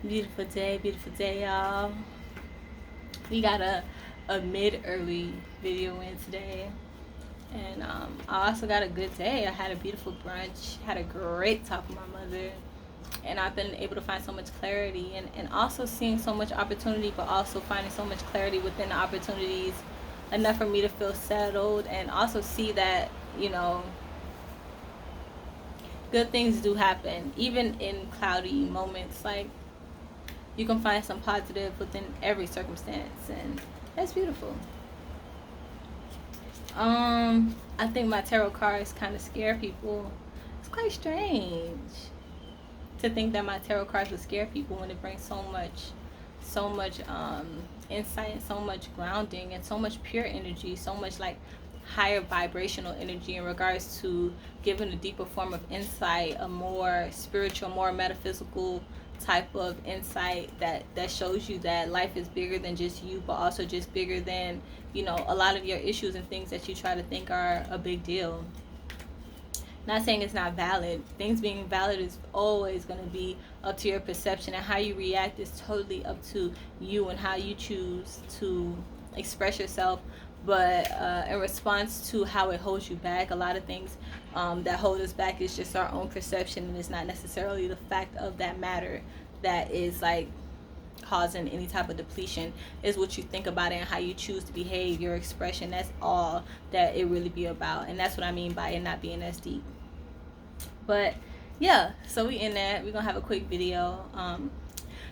Beautiful day, y'all. We got a mid-early video in today. And I also got a good day. I had a beautiful brunch, had a great talk with my mother. And I've been able to find so much clarity and also seeing so much opportunity, but also finding so much clarity within the opportunities, enough for me to feel settled and also see that, good things do happen, even in cloudy moments. Like, you can find some positive within every circumstance, and that's beautiful. I think my tarot cards kind of scare people. It's quite strange to think that my tarot cards would scare people when it brings so much insight and so much grounding and so much pure energy, so much like higher vibrational energy in regards to giving a deeper form of insight, a more spiritual, more metaphysical type of insight that shows you that life is bigger than just you, but also just bigger than, a lot of your issues and things that you try to think are a big deal. Not saying it's not valid. Things being valid is always going to be up to your perception, and how you react is totally up to you and how you choose to express yourself. But in response to how it holds you back, a lot of things that hold us back is just our own perception, and it's not necessarily the fact of that matter that is like causing any type of depletion. Is what you think about it and how you choose to behave, your expression. That's all that it really be about, and that's what I mean by it not being as deep. But yeah, so we in that. We're gonna have a quick video.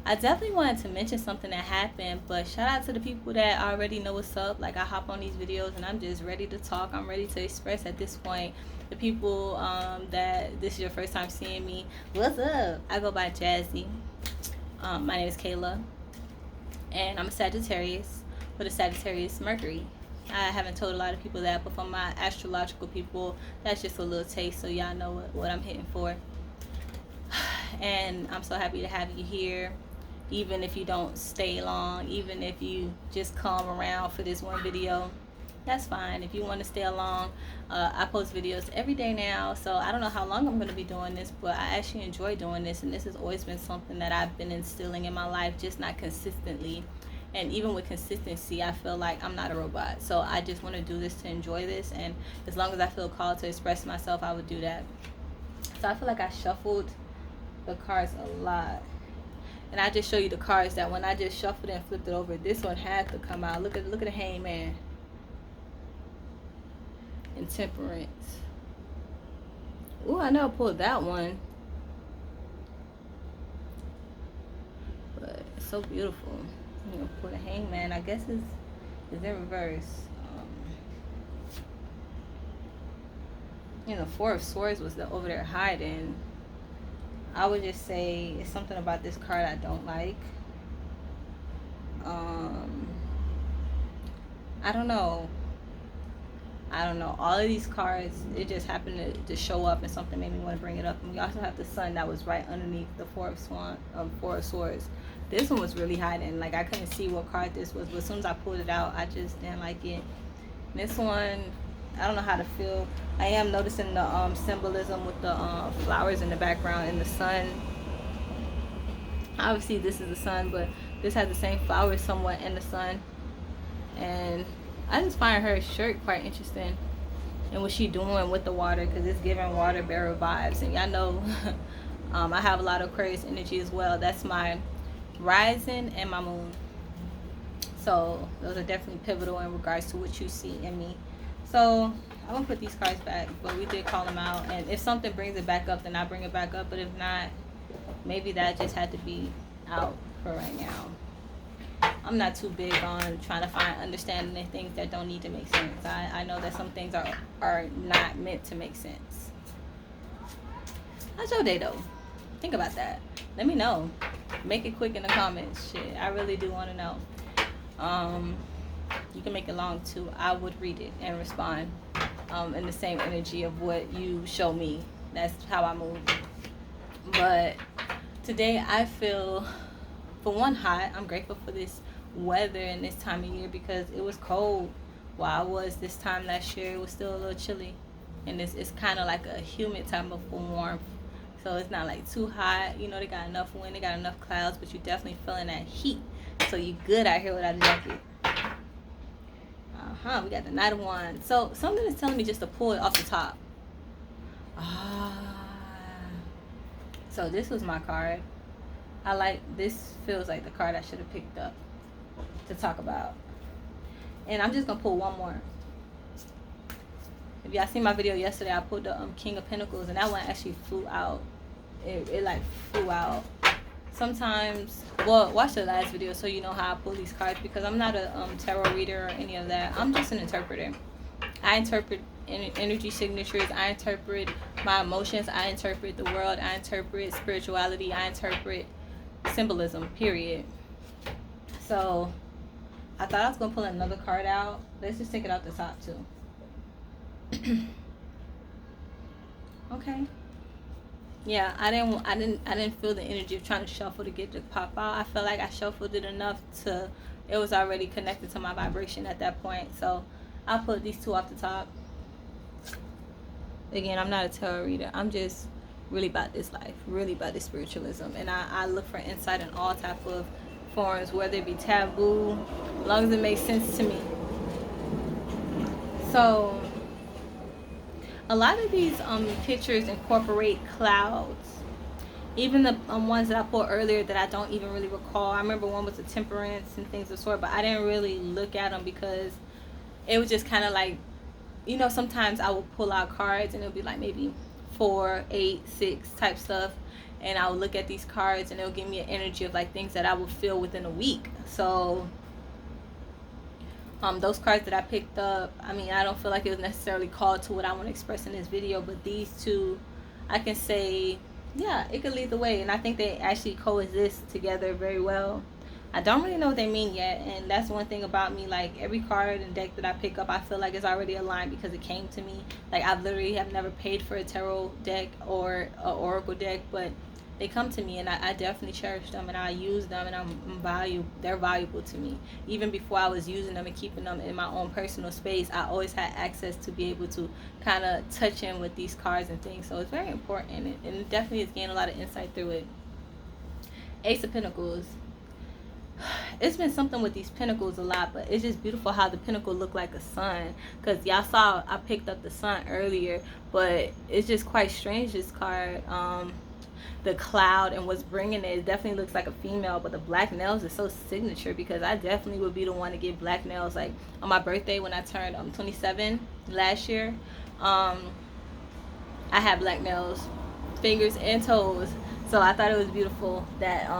I definitely wanted to mention something that happened, but shout out to the people that already know what's up. Like, I hop on these videos and I'm just ready to talk. I'm ready to express at this point. The people that this is your first time seeing me, what's up? I go by Jazzy. My name is Kayla, and I'm a Sagittarius with a Sagittarius Mercury. I haven't told a lot of people that, but for my astrological people, that's just a little taste, so y'all know what I'm hitting for. And I'm so happy to have you here, even if you don't stay long, even if you just come around for this one video. That's fine. If you want to stay along, I post videos every day now, so I don't know how long I'm going to be doing this, but I actually enjoy doing this, and this has always been something that I've been instilling in my life, just not consistently. And even with consistency, I feel like I'm not a robot. So I just want to do this to enjoy this. And as long as I feel called to express myself, I would do that. So I feel like I shuffled the cards a lot. And I just show you the cards that when I just shuffled and flipped it over, this one had to come out. Look at the Hangman. And Temperance. Ooh, I know I pulled that one. But it's so beautiful. For the Hangman, I guess is in reverse. Four of Swords was over there hiding. I would just say it's something about this card I don't like. I don't know. All of these cards, it just happened to show up, and something made me want to bring it up. And we also have the Sun that was right underneath the Four of Swords. This one was really hiding. Like, I couldn't see what card this was, but as soon as I pulled it out, I just didn't like it. This one, I don't know how to feel. I am noticing the symbolism with the flowers in the background and the sun. Obviously, this is the sun, but this has the same flowers somewhat in the sun. And I just find her shirt quite interesting, and what she doing with the water, because it's giving water bearer vibes. And y'all know I have a lot of Aquarius energy as well. That's my rising and my moon, so those are definitely pivotal in regards to what you see in me. So I'm gonna put these cards back, but we did call them out, and if something brings it back up, then I bring it back up. But if not, maybe that just had to be out for right now. I'm not too big on trying to find understanding in things that don't need to make sense. I know that some things are not meant to make sense. How's your day though? Think about that. Let me know. Make it quick in the comments. Shit, I really do want to know. You can make it long too. I would read it and respond in the same energy of what you show me. That's how I move. But today I feel, for one, hot. I'm grateful for this weather and this time of year, because it was cold while I was this time last year. It was still a little chilly, and it's kind of like a humid type of warmth. So it's not like too hot. You know, they got enough wind, they got enough clouds, but you're definitely feeling that heat. So you good out here without a jacket. We got the Knight of Wands. So something is telling me just to pull it off the top. So this was my card. This feels like the card I should have picked up to talk about. And I'm just gonna pull one more. If y'all seen my video yesterday, I pulled the King of Pentacles, and that one actually flew out. It like flew out. Sometimes, well, watch the last video so you know how I pull these cards, because I'm not a tarot reader or any of that. I'm just an interpreter. I interpret energy signatures. I interpret my emotions. I interpret the world. I interpret spirituality. I interpret symbolism, period. So I thought I was gonna pull another card out. Let's just take it out the top too. Okay. Yeah, I didn't feel the energy of trying to shuffle to get to pop out. I felt like I shuffled it enough to, it was already connected to my vibration at that point. So I'll put these two off the top. Again, I'm not a tarot reader. I'm just really about this life, really about this spiritualism, and I look for insight in all type of forms, whether it be taboo, as long as it makes sense to me. So a lot of these pictures incorporate clouds. Even the ones that I pulled earlier that I don't even really recall. I remember one was a temperance and things of the sort, but I didn't really look at them because it was just kind of like, you know, sometimes I will pull out cards and it'll be like maybe 4, 8, 6 type stuff, and I'll look at these cards and it'll give me an energy of like things that I will feel within a week. So those cards that I picked up, I mean, I don't feel like it was necessarily called to what I want to express in this video, but these two, I can say, yeah, it could lead the way, and I think they actually coexist together very well. I don't really know what they mean yet, and that's one thing about me. Like, every card and deck that I pick up, I feel like it's already aligned because it came to me. Like, I literally have never paid for a tarot deck or an oracle deck, but they come to me, and I definitely cherish them, and I use them, and they're valuable to me. Even before I was using them and keeping them in my own personal space, I always had access to be able to kind of touch in with these cards and things. So it's very important, and it definitely has gained a lot of insight through it. Ace of Pentacles. It's been something with these pentacles a lot, but it's just beautiful how the pentacle looked like a sun, because y'all saw I picked up the sun earlier, but it's just quite strange, this card. The cloud and what's bringing it definitely looks like a female, but the black nails is so signature, because I definitely would be the one to get black nails. Like on my birthday when I turned 27 last year, I had black nails, fingers and toes. So I thought it was beautiful that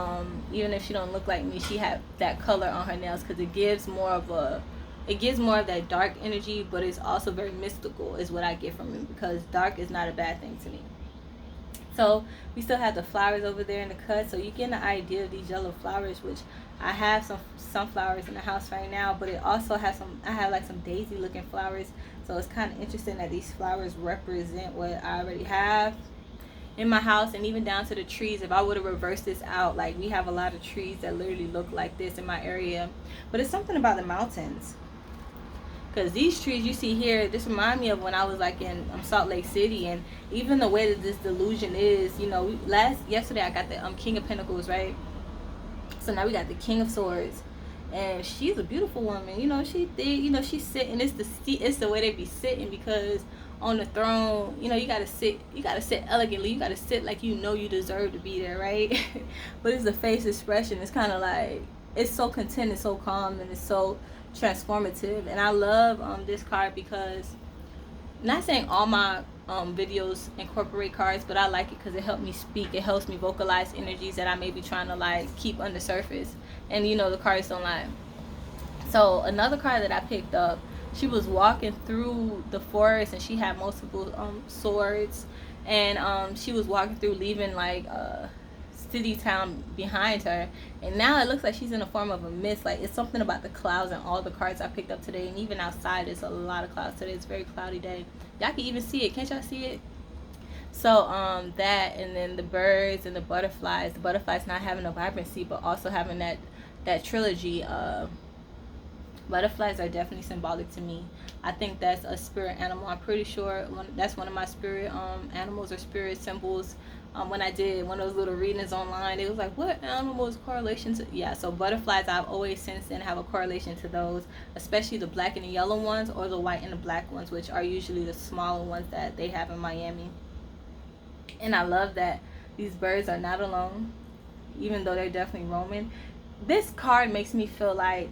even if she don't look like me, she had that color on her nails, because it gives more of that dark energy, but it's also very mystical is what I get from it, because dark is not a bad thing to me. So we still have the flowers over there in the cut, so you get an idea of these yellow flowers, which I have some sunflowers in the house right now, but it also has I have like some daisy looking flowers. So it's kind of interesting that these flowers represent what I already have in my house, and even down to the trees. If I would have reversed this out, like we have a lot of trees that literally look like this in my area. But it's something about the mountains, because these trees you see here, this remind me of when I was like in Salt Lake City, and even the way that this delusion is, you know, yesterday I got the King of Pentacles, right? So now we got the King of Swords, and she's a beautiful woman. You know, she's sitting. It's the way they be sitting, because on the throne, you know, you gotta sit elegantly. You gotta sit like you know you deserve to be there, right? But it's the face expression. It's kind of like, it's so content and so calm, and it's so transformative. And I love this card, because not saying all my videos incorporate cards, but I like it because it helps me speak. It helps me vocalize energies that I may be trying to like keep under surface, and you know, the cards don't lie. So another card that I picked up, she was walking through the forest, and she had multiple swords, and she was walking through, leaving like city town behind her, and now it looks like she's in the form of a mist. Like, it's something about the clouds and all the cards I picked up today, and even outside there's a lot of clouds today. It's a very cloudy day. Y'all can even see it. Can't y'all see it? So that, and then the birds and the butterflies not having a vibrancy, but also having that trilogy. Butterflies are definitely symbolic to me. I think that's a spirit animal. I'm pretty sure that's one of my spirit animals or spirit symbols. when I did one of those little readings online, it was like, what animal is correlation to? Yeah, so butterflies, I've always since then have a correlation to those, especially the black and the yellow ones, or the white and the black ones, which are usually the smaller ones that they have in Miami. And I love that these birds are not alone, even though they're definitely roaming. This card makes me feel like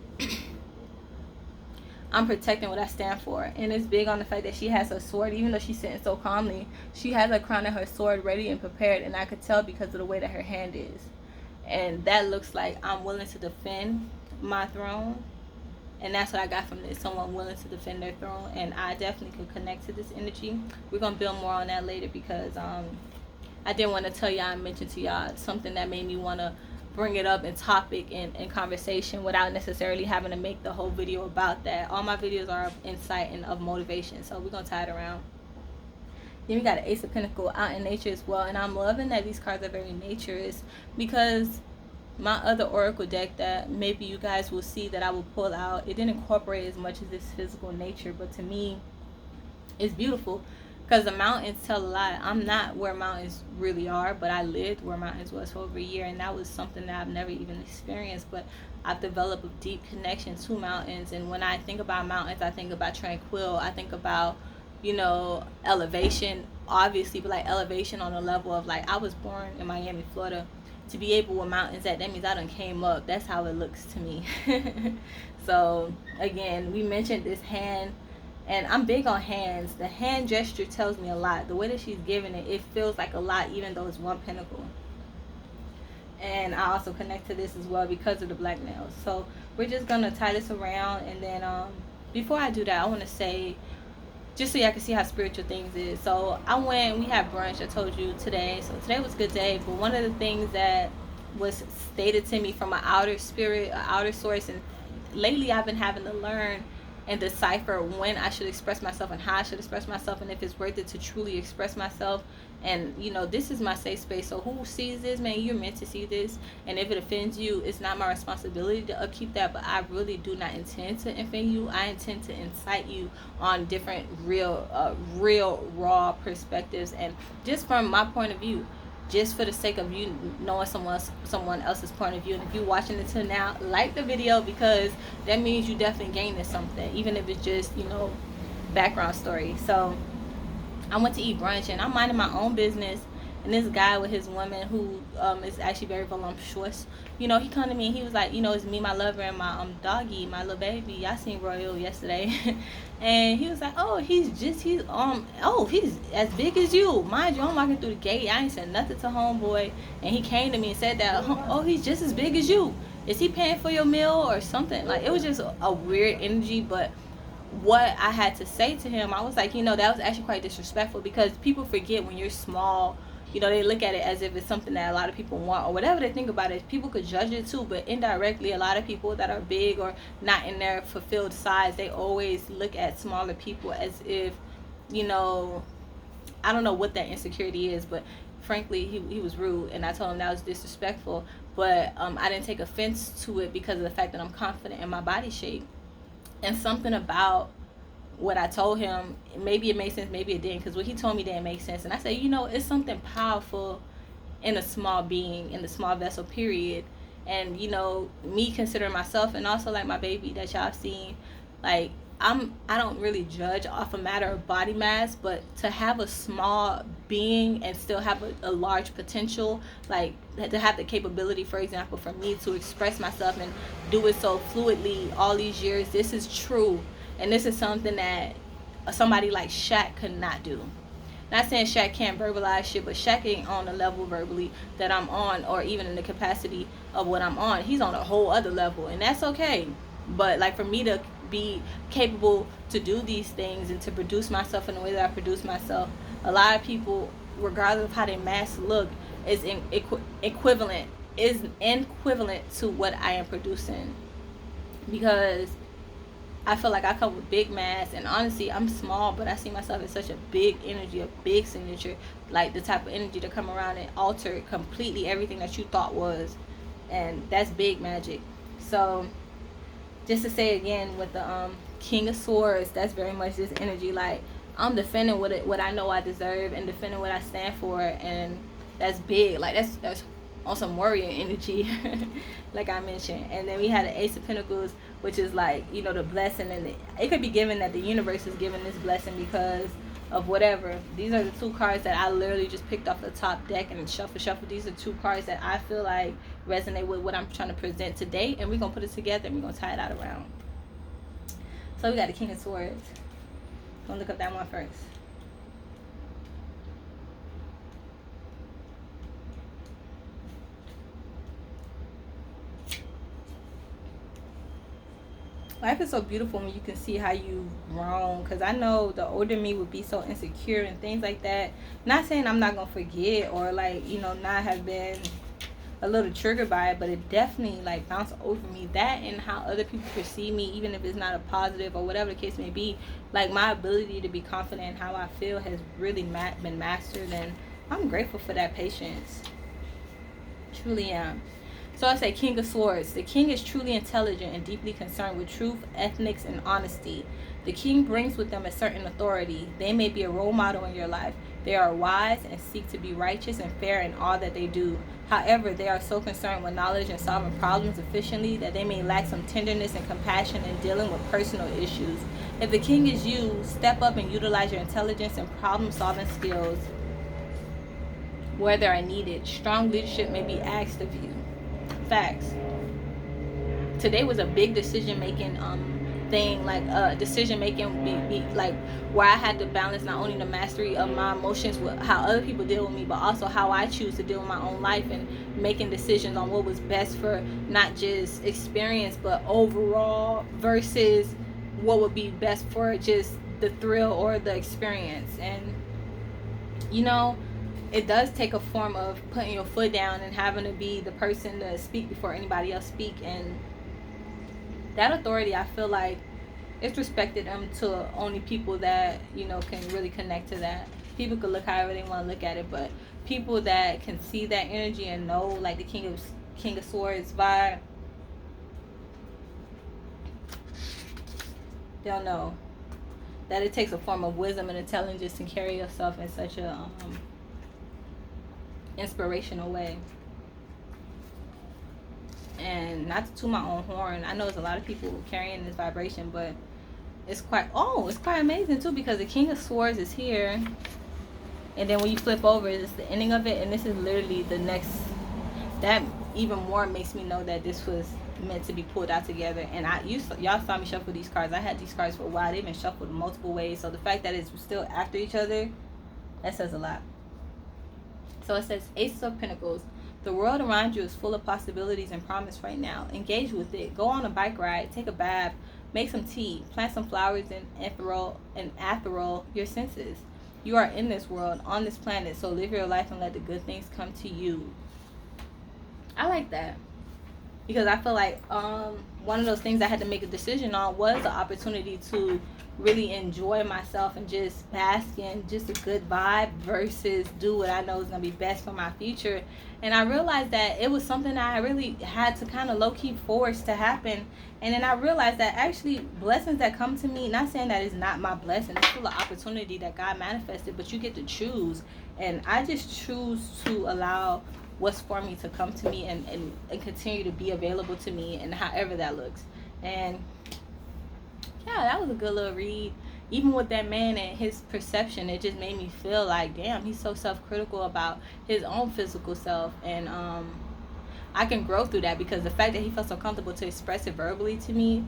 I'm protecting what I stand for. And it's big on the fact that she has her sword. Even though she's sitting so calmly, she has her crown and her sword ready and prepared. And I could tell because of the way that her hand is. And that looks like I'm willing to defend my throne. And that's what I got from this. Someone willing to defend their throne. And I definitely could connect to this energy. We're going to build more on that later, because I didn't want to tell y'all and mention to y'all something that made me want to bring it up in topic and conversation without necessarily having to make the whole video about that. All my videos are of insight and of motivation, so we're gonna tie it around. Then we got an Ace of Pentacles out in nature as well, and I'm loving that these cards are very naturist, because my other oracle deck that maybe you guys will see that I will pull out, it didn't incorporate as much as this physical nature, but to me it's beautiful. Because the mountains tell a lot. I'm not where mountains really are, but I lived where mountains was for over a year, and that was something that I've never even experienced. But I've developed a deep connection to mountains, and when I think about mountains, I think about tranquil. I think about, elevation, obviously, but like elevation on a level of like, I was born in Miami, Florida. To be able where mountains at, that means I done came up. That's how it looks to me. So again, we mentioned this hand. And I'm big on hands. The hand gesture tells me a lot. The way that she's giving it, it feels like a lot, even though it's one pentacle. And I also connect to this as well because of the black nails. So we're just going to tie this around. And then before I do that, I want to say, just so y'all can see how spiritual things is. So we had brunch, I told you, today. So today was a good day. But one of the things that was stated to me from an outer spirit, an outer source, and lately I've been having to learn and decipher when I should express myself and how I should express myself, and if it's worth it to truly express myself. And this is my safe space, so who sees this, man, you're meant to see this. And if it offends you, it's not my responsibility to upkeep that, but I really do not intend to offend you. I intend to incite you on different real raw perspectives, and just from my point of view, just for the sake of you knowing someone else's point of view. And if you're watching it till now, like the video, because that means you definitely gaining something, even if it's just background story. So I went to eat brunch, and I'm minding my own business, and this guy with his woman, who is actually very voluptuous, he come to me and he was like, it's me, my lover, and my doggy, my little baby. Y'all seen Royal yesterday. And he was like, he's as big as you. Mind you, I'm walking through the gate, I ain't said nothing to homeboy, and he came to me and said that, he's just as big as you. Is he paying for your meal or something? Like, it was just a weird energy. But what I had to say to him, I was like, that was actually quite disrespectful, because people forget when you're small, they look at it as if it's something that a lot of people want, or whatever they think about it. People could judge it too, but indirectly, a lot of people that are big or not in their fulfilled size, they always look at smaller people as if, I don't know what that insecurity is, but frankly, he was rude, and I told him that was disrespectful. But I didn't take offense to it because of the fact that I'm confident in my body shape. And something about what I told him, maybe it made sense, maybe it didn't, because what he told me didn't make sense. And I said, it's something powerful in a small being, in the small vessel, period. And me considering myself, and also like my baby that y'all seen, like I don't really judge off a matter of body mass, but to have a small being and still have a large potential, like to have the capability, for example, for me to express myself and do it so fluidly all these years, this is true. And this is something that somebody like Shaq could not do. Not saying Shaq can't verbalize shit, but Shaq ain't on the level verbally that I'm on, or even in the capacity of what I'm on. He's on a whole other level, and that's okay. But like, for me to be capable to do these things and to produce myself in the way that I produce myself, a lot of people, regardless of how their mass look, is equivalent to what I am producing. Because I feel like I come with big mass, and honestly, I'm small, but I see myself as such a big energy, a big signature, like the type of energy to come around and alter completely everything that you thought was, and that's big magic. So just to say again, with the King of Swords, that's very much this energy. Like, I'm defending what I know I deserve, and defending what I stand for, and that's big. Like that's on some warrior energy, like I mentioned. And then we had the Ace of Pentacles, which is like, you know, the blessing, and it could be given that the universe is giving this blessing because of whatever. These are the two cards that I literally just picked off the top deck and shuffle. These are two cards that I feel like resonate with what I'm trying to present today, and we're gonna put it together and we're gonna tie it out around. So we got the King of Swords. Gonna look up that one first. Life is so beautiful when you can see how you've grown, because I know the older me would be so insecure and things like that. Not saying I'm not gonna forget or like, you know, not have been a little triggered by it, but it definitely like bounced over me. That and how other people perceive me, even if it's not a positive or whatever the case may be, like my ability to be confident in how I feel has really been mastered, and I'm grateful for that patience. Truly am. So I say King of Swords. The king is truly intelligent and deeply concerned with truth, ethics, and honesty. The king brings with them a certain authority. They may be a role model in your life. They are wise and seek to be righteous and fair in all that they do. However, they are so concerned with knowledge and solving problems efficiently that they may lack some tenderness and compassion in dealing with personal issues. If the king is you, step up and utilize your intelligence and problem-solving skills where they are needed. Strong leadership may be asked of you. Facts. Today was a big decision-making thing, like decision-making be like where I had to balance not only the mastery of my emotions with how other people deal with me, but also how I choose to deal with my own life, and making decisions on what was best for not just experience but overall versus what would be best for just the thrill or the experience. And you know, it does take a form of putting your foot down and having to be the person to speak before anybody else speak. And that authority, I feel like it's respected to only people that, you know, can really connect to that. People could look however they want to look at it, but people that can see that energy and know, like the King of Swords vibe, they'll know that it takes a form of wisdom and intelligence to carry yourself in such a inspirational way. And not to toot my own horn, I know there's a lot of people carrying this vibration, but it's quite amazing too, because the King of Swords is here, and then when you flip over, it's the ending of it, and this is literally the next. That even more makes me know that this was meant to be pulled out together. And y'all saw me shuffle these cards. I had these cards for a while. They've been shuffled multiple ways, so the fact that it's still after each other, that says a lot. So it says Ace of Pentacles. The world around you is full of possibilities and promise right now. Engage with it. Go on a bike ride. Take a bath. Make some tea. Plant some flowers and ethereal your senses. You are in this world, on this planet, so live your life and let the good things come to you. I like that, because I feel like one of those things I had to make a decision on was the opportunity to really enjoy myself and just bask in just a good vibe versus do what I know is going to be best for my future. And I realized that it was something that I really had to kind of low-key force to happen. And then I realized that actually blessings that come to me, not saying that it's not my blessing, it's still an opportunity that God manifested, but you get to choose. And I just choose to allow what's for me to come to me and continue to be available to me, and however that looks. And yeah, that was a good little read. Even with that man and his perception, it just made me feel like, damn, he's so self-critical about his own physical self. And I can grow through that, because the fact that he felt so comfortable to express it verbally to me,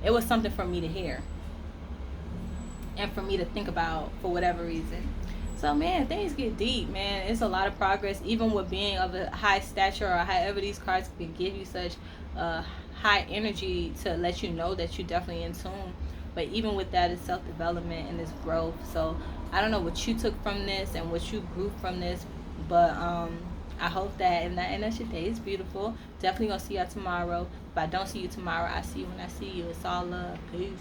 it was something for me to hear and for me to think about for whatever reason. So man, things get deep, man. It's a lot of progress, even with being of a high stature, or however these cards can give you such high energy to let you know that you're definitely in tune. But even with that, it's self-development and it's growth. So I don't know what you took from this and what you grew from this, but I hope that, and that's your day. It's beautiful. Definitely gonna see y'all tomorrow. If I don't see you tomorrow, I see you when I see you. It's all love. Peace.